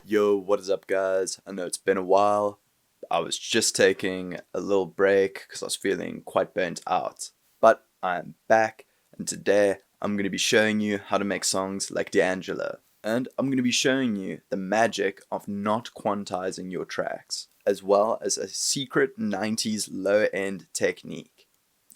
Yo, what is up, guys? I know it's been a while. I was just taking a little break because I was feeling quite burnt out. But I'm back, and today I'm going to be showing you how to make songs like D'Angelo. And I'm going to be showing you the magic of not quantizing your tracks, as well as a secret 90s low-end technique,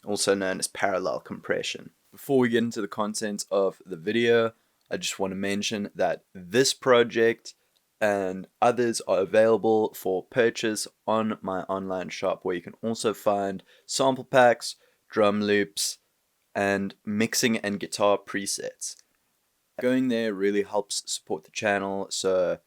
also known as parallel compression. Before we get into the content of the video, I just want to mention that this project and others are available for purchase on my online shop, where you can also find sample packs, drum loops, and mixing and guitar presets. Going there really helps support the channel, so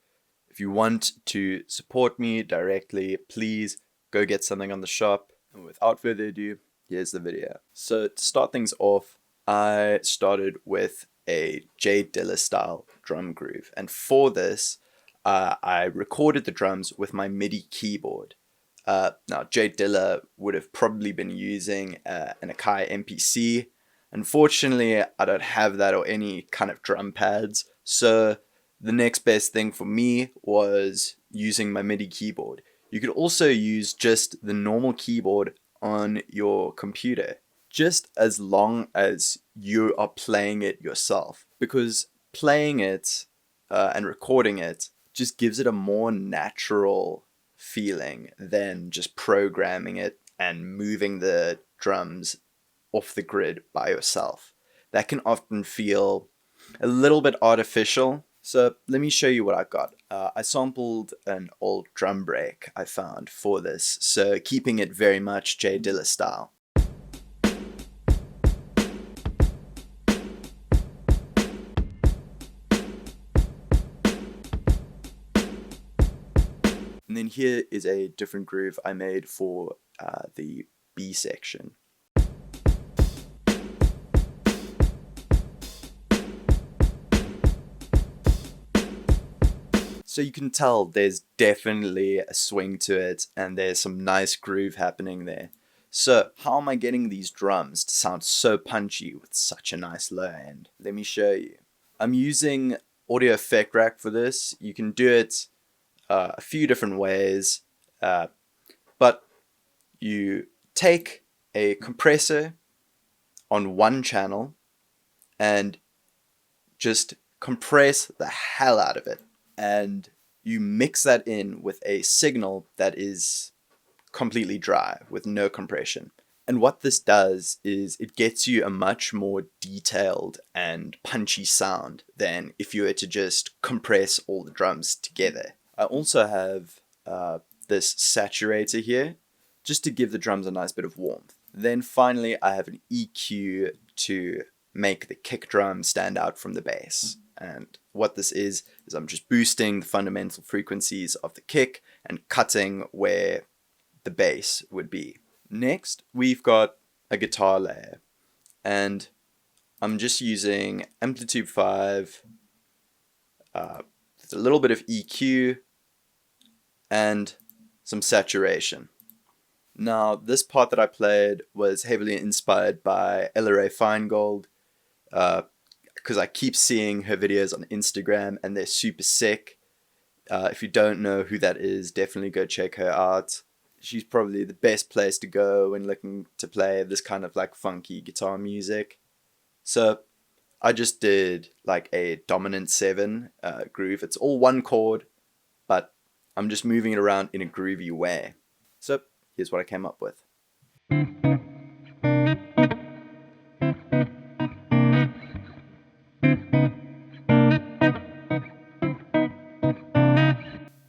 if you want to support me directly, please go get something on the shop. And without further ado, here's the video. So to start things off, I started with a Jay Dilla style drum groove, and for this I recorded the drums with my MIDI keyboard. Now Jay Dilla would have probably been using an Akai MPC. Unfortunately, I don't have that or any kind of drum pads, so the next best thing for me was using my MIDI keyboard. You could also use just the normal keyboard on your computer, just as long as you are playing it yourself, because playing it and recording it just gives it a more natural feeling than just programming it and moving the drums off the grid by yourself. That can often feel a little bit artificial. So let me show you what I got. I sampled an old drum break I found for this, so keeping it very much Jay Dilla style. And then here is a different groove I made for the B section. So you can tell there's definitely a swing to it, and there's some nice groove happening there. So how am I getting these drums to sound so punchy with such a nice low end? Let me show you. I'm using Audio Effect Rack for this. You can do it a few different ways, but you take a compressor on one channel and just compress the hell out of it, and you mix that in with a signal that is completely dry with no compression. And what this does is it gets you a much more detailed and punchy sound than if you were to just compress all the drums together. I also have this saturator here, just to give the drums a nice bit of warmth. Then finally, I have an EQ to make the kick drum stand out from the bass. And what this is I'm just boosting the fundamental frequencies of the kick and cutting where the bass would be. Next, we've got a guitar layer, and I'm just using Amplitude 5, with a little bit of EQ, and some saturation. Now, this part that I played was heavily inspired by Ella Ray Feingold, because I keep seeing her videos on Instagram and they're super sick. If you don't know who that is, definitely go check her out. She's probably the best place to go when looking to play this kind of like funky guitar music. So I just did like a dominant 7 groove. It's all one chord, but I'm just moving it around in a groovy way. So here's what I came up with.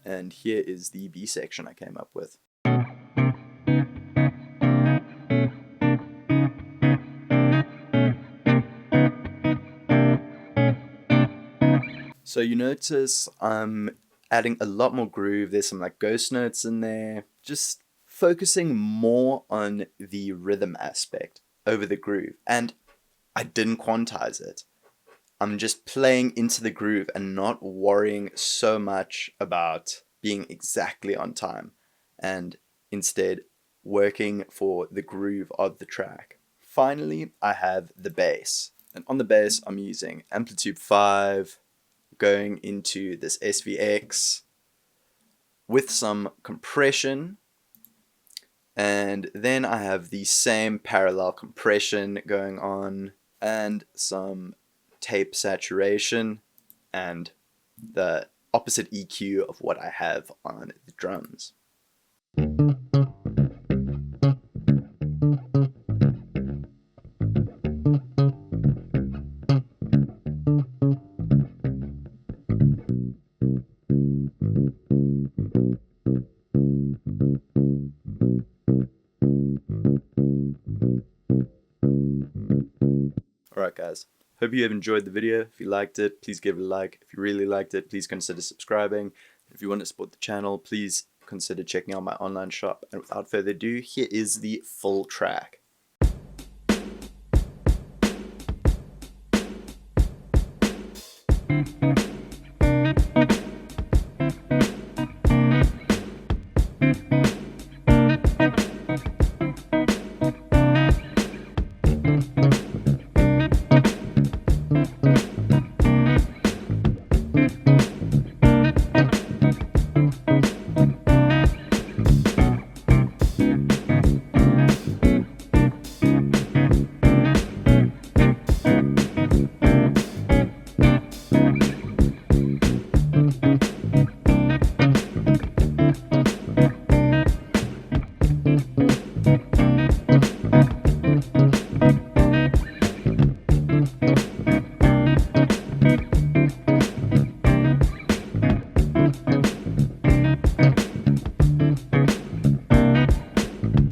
And here is the B section I came up with. So you notice I'm adding a lot more groove. There's some like ghost notes in there. Just focusing more on the rhythm aspect over the groove. And I didn't quantize it. I'm just playing into the groove and not worrying so much about being exactly on time, and instead working for the groove of the track. Finally, I have the bass. And on the bass, I'm using Amplitude 5, going into this SVX with some compression, and then I have the same parallel compression going on and some tape saturation and the opposite EQ of what I have on the drums. Alright guys, hope you have enjoyed the video. If you liked it, please give it a like. If you really liked it, please consider subscribing. If you want to support the channel, please consider checking out my online shop. And without further ado, here is the full track.